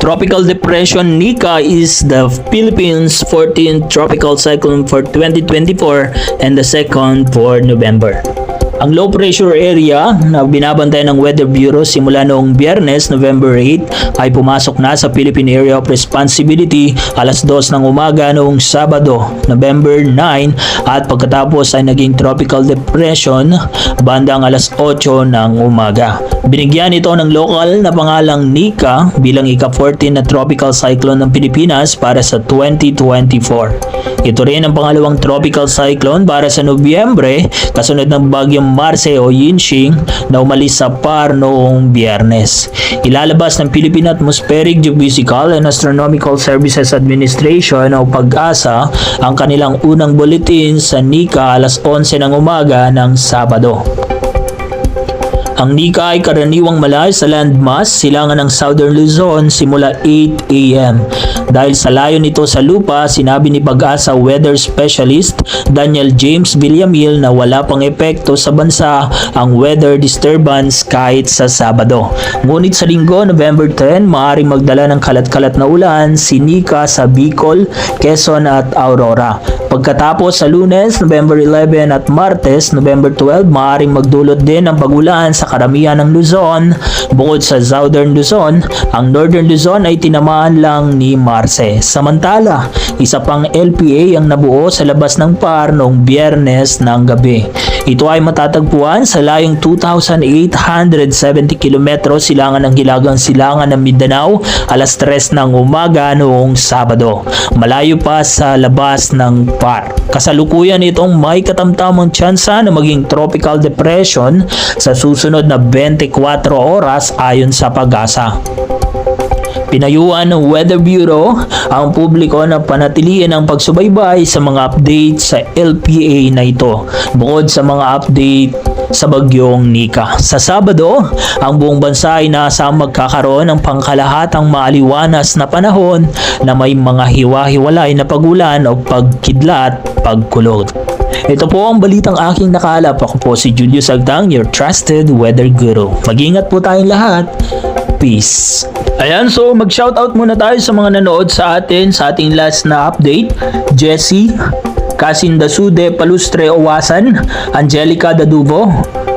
Tropical Depression Nika is the Philippines' 14th tropical cyclone for 2024 and the second for November. Ang low pressure area na binabantay ng Weather Bureau simula noong Biyernes, November 8 ay pumasok na sa Philippine Area of Responsibility alas 2 ng umaga noong Sabado, November 9 at pagkatapos ay naging tropical depression bandang alas 8 ng umaga. Binigyan ito ng lokal na pangalang Nika bilang ika-14 na tropical cyclone ng Pilipinas para sa 2024. Ito rin ang pangalawang tropical cyclone para sa Nobyembre kasunod ng bagyong Marce o Yinxing na umalis sa PAR noong Biyernes. Ilalabas ng Philippine Atmospheric, Geophysical and Astronomical Services Administration o PAGASA ang kanilang unang bulletin sa Nika alas 11 ng umaga ng Sabado. Ang Nika ay karaniwang malayo sa landmass silangan ng Southern Luzon simula 8 a.m. Dahil sa layo nito sa lupa, sinabi ni Pag-asa Weather Specialist Daniel James Villamil na wala pang epekto sa bansa ang weather disturbance kahit sa Sabado. Ngunit sa Linggo, November 10, maaaring magdala ng kalat-kalat na ulan si Nika sa Bicol, Quezon at Aurora. Pagkatapos sa Lunes, November 11 at Martes, November 12, maaaring magdulot din ng pag-ulan sa karamihan ng Luzon. Bukod sa Southern Luzon, ang Northern Luzon ay tinamaan lang ni Marce. Samantala, isa pang LPA ang nabuo sa labas ng PAR noong Biyernes ng gabi. Ito ay matatagpuan sa layong 2,870 km silangan ng Hilagang Silangan ng Mindanao alas 3 ng umaga noong Sabado. Malayo pa sa labas ng PAR. Kasalukuyan itong may katamtamang tsansa na maging tropical depression sa susunod na 24 oras ayon sa Pag-asa. Pinayuhan ng Weather Bureau ang publiko na panatiliin ang pagsubaybay sa mga update sa LPA na ito bukod sa mga update sa bagyong Nika. Sa Sabado, ang buong bansa ay inaasang magkakaroon ng pangkalahatang maaliwanas na panahon na may mga hiwa-hiwalay na pagulan o pagkidlat, pagkulog. Ito po ang balitang aking nakalap. Ako po si Julius Agtang, your trusted weather guru. Mag-ingat po tayong lahat. Peace. Ayan, so mag-shoutout muna tayo sa mga nanood sa atin sa ating last na update. Jessie, Casindasude Palustre Owasan, Angelica Daduvo,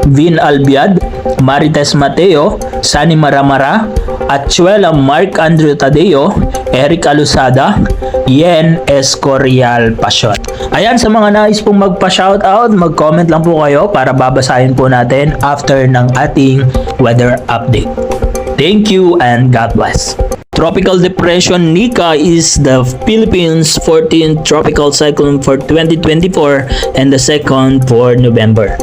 Vin Albiad, Marites Mateo, Sani Maramara, Achuela Mark Andrew Tadeo, Eric Alusada, Yen Escorial Pasyon. Ayan, sa mga nais pong magpa-shoutout, mag-comment lang po kayo para babasahin po natin after ng ating weather update. Thank you and God bless. Tropical Depression Nika is the Philippines' 14th tropical cyclone for 2024 and the second for November.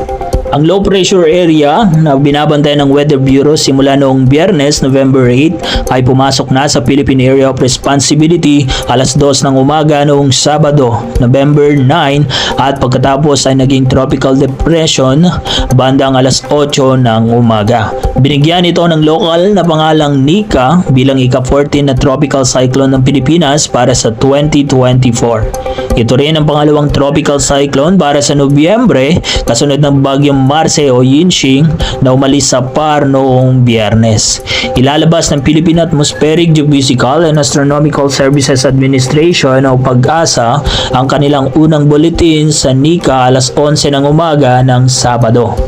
Ang low pressure area na binabantay ng Weather Bureau simula noong Biyernes, November 8 ay pumasok na sa Philippine Area of Responsibility alas 2 ng umaga noong Sabado, November 9 at pagkatapos ay naging tropical depression bandang alas 8 ng umaga. Binigyan ito ng lokal na pangalang Nika bilang ika-14 na tropical cyclone ng Pilipinas para sa 2024. Ito rin ang pangalawang tropical cyclone para sa Nobyembre kasunod ng bagyong Marce o Yinxing na umalis sa PAR noong Biyernes. Ilalabas ng Philippine Atmospheric, Geophysical and Astronomical Services Administration o Pag-asa ang kanilang unang bulletin sa Nika alas 11 ng umaga ng Sabado.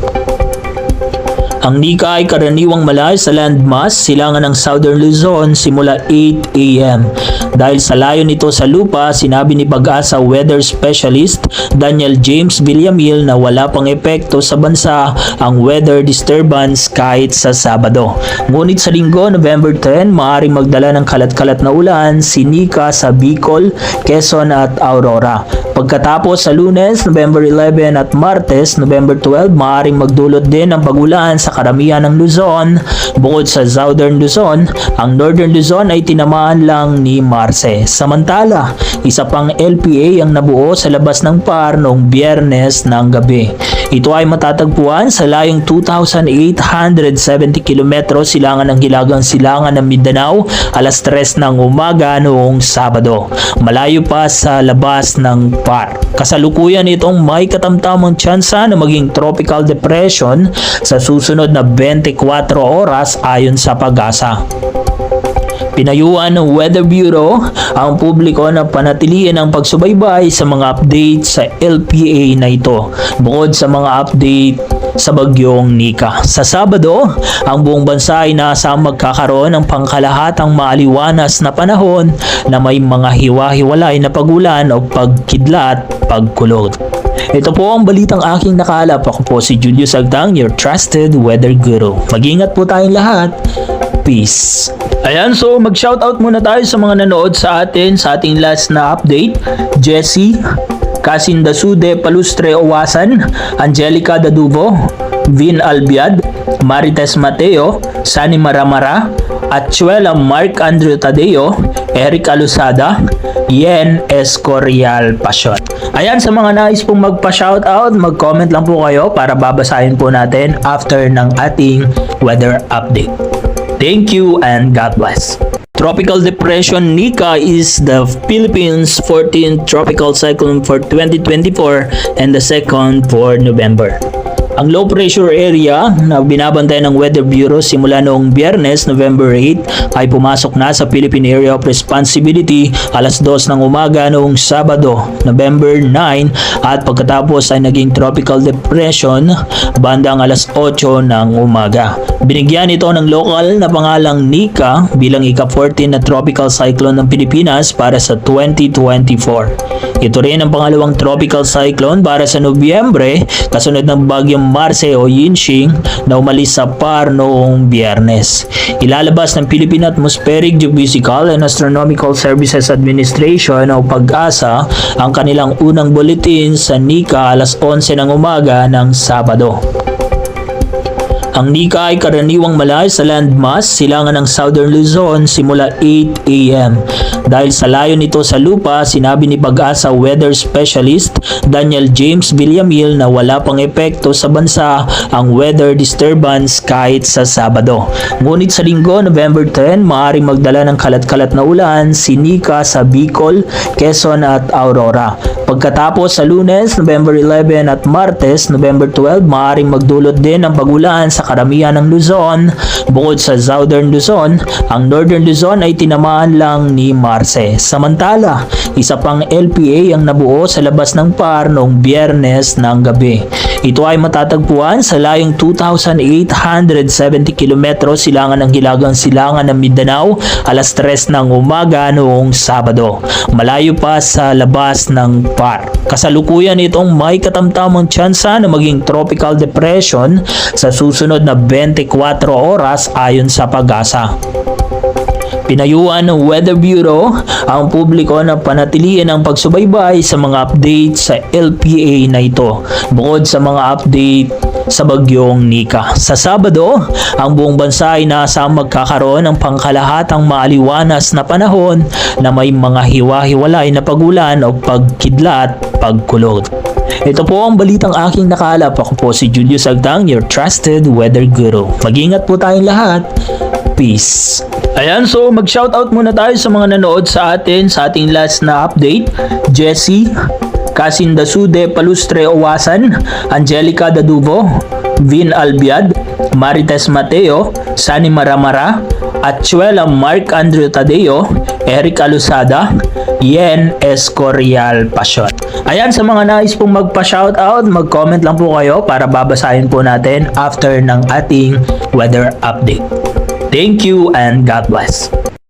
Ang Nika ay karaniwang malayo sa landmass silangan ng Southern Luzon simula 8 a.m. Dahil sa layo nito sa lupa, sinabi ni Pag-asa Weather Specialist Daniel James Villamil na wala pang epekto sa bansa ang weather disturbance kahit sa Sabado. Ngunit sa Linggo, November 10, maaaring magdala ng kalat-kalat na ulan si Nika sa Bicol, Quezon at Aurora. Pagkatapos sa Lunes, November 11 at Martes, November 12, maaaring magdulot din ng pag-ulan sa karamihan ng Luzon. Bukod sa Southern Luzon, ang Northern Luzon ay tinamaan lang ni Marce. Samantala, isa pang LPA ang nabuo sa labas ng PAR noong Biyernes ng gabi. Ito ay matatagpuan sa layong 2,870 km silangan ng Hilagang Silangan ng Mindanao alas 3 ng umaga noong Sabado. Malayo pa sa labas ng PAR. Kasalukuyan itong may katamtamang tsansa na maging tropical depression sa susunod na 24 oras ayon sa Pag-asa. Pinayuhan ng Weather Bureau ang publiko na panatilihin ang pagsubaybay sa mga update sa LPA na ito, bukod sa mga update sa bagyong Nika. Sa Sabado, ang buong bansa ay inaasahang magkakaroon ng pangkalahatang maaliwanas na panahon na may mga hiwa-hiwalay na pagulan o pagkidlat, pagkulog. Ito po ang balitang aking nakalap. Ako po si Julius Agdang, your trusted weather guru. Mag-ingat po tayong lahat. Peace. Ayan, so mag-shoutout muna tayo sa mga nanood sa atin sa ating last na update. Jessie, Casindasude Palustre Owasan, Angelica Daduvo, Vin Albiad, Marites Mateo, Sani Maramara, Atchuela Mark Andrew Tadeo, Eric Alusada, Yen Escorial Pasyon. Ayan, sa mga nais pong magpa-shoutout, mag-comment lang po kayo para babasahin po natin after ng ating weather update. Thank you and God bless. Tropical Depression Nika is the Philippines' 14th tropical cyclone for 2024 and the second for November. Ang low pressure area na binabantayan ng Weather Bureau simula noong Biyernes, November 8 ay pumasok na sa Philippine Area of Responsibility alas 2 ng umaga noong Sabado, November 9 at pagkatapos ay naging tropical depression bandang alas 8 ng umaga. Binigyan ito ng lokal na pangalang Nika bilang ika-14 na tropical cyclone ng Pilipinas para sa 2024. Ito rin ang pangalawang tropical cyclone para sa Nobyembre kasunod ng bagyong Marce o Yinxing na umalis sa PAR noong Biyernes. Ilalabas ng Philippine Atmospheric Geophysical and Astronomical Services Administration o PAGASA ang kanilang unang bulletin sa Nika alas 11 ng umaga ng Sabado. Ang Nika ay karaniwang malayo sa landmass silangan ng Southern Luzon simula 8 a.m. Dahil sa layo nito sa lupa, sinabi ni PAGASA Weather Specialist Daniel James Villamil na wala pang epekto sa bansa ang weather disturbance kahit sa Sabado. Ngunit sa Linggo, November 10, maaaring magdala ng kalat-kalat na ulan si Nika sa Bicol, Quezon at Aurora. Pagkatapos sa Lunes, November 11 at Martes, November 12, maaaring magdulot din ng pagulan sa karamihan ng Luzon. Bukod sa Southern Luzon, ang Northern Luzon ay tinamaan lang ni Marce. Samantala, isa pang LPA ang nabuo sa labas ng PAR noong Biyernes ng gabi. Ito ay matatagpuan sa layong 2,870 km silangan ng Hilagang Silangan ng Mindanao alas 3 ng umaga noong Sabado. Malayo pa sa labas ng PAR. Kasalukuyan itong may katamtamang tsansa na maging tropical depression sa susunod na 24 oras ayon sa PAGASA. Pinayuhan ng Weather Bureau ang publiko na panatilihin ang pagsubaybay sa mga update sa LPA na ito, bukod sa mga update sa bagyong Nika. Sa Sabado, ang buong bansa ay inaasahang magkakaroon ng pangkalahatang maaliwanas na panahon na may mga hiwa-hiwalay na pagulan o pagkidlat, pagkulog. Ito po ang balitang aking nakalap. Ako po si Julius Agdang, your trusted weather guru. Mag-ingat po tayong lahat. Peace. Ayan, so mag-shoutout muna tayo sa mga nanood sa atin sa ating last na update. Jessie, Casindasude Palustre Owasan, Angelica Daduvo, Vin Albiad, Marites Mateo, Sani Maramara, Atchuela Mark Andrew Tadeo, Eric Alusada, Yen Escorial Pasyon. Ayan, sa mga nais pong magpa-shoutout, mag-comment lang po kayo para babasahin po natin after ng ating weather update. Thank you and God bless.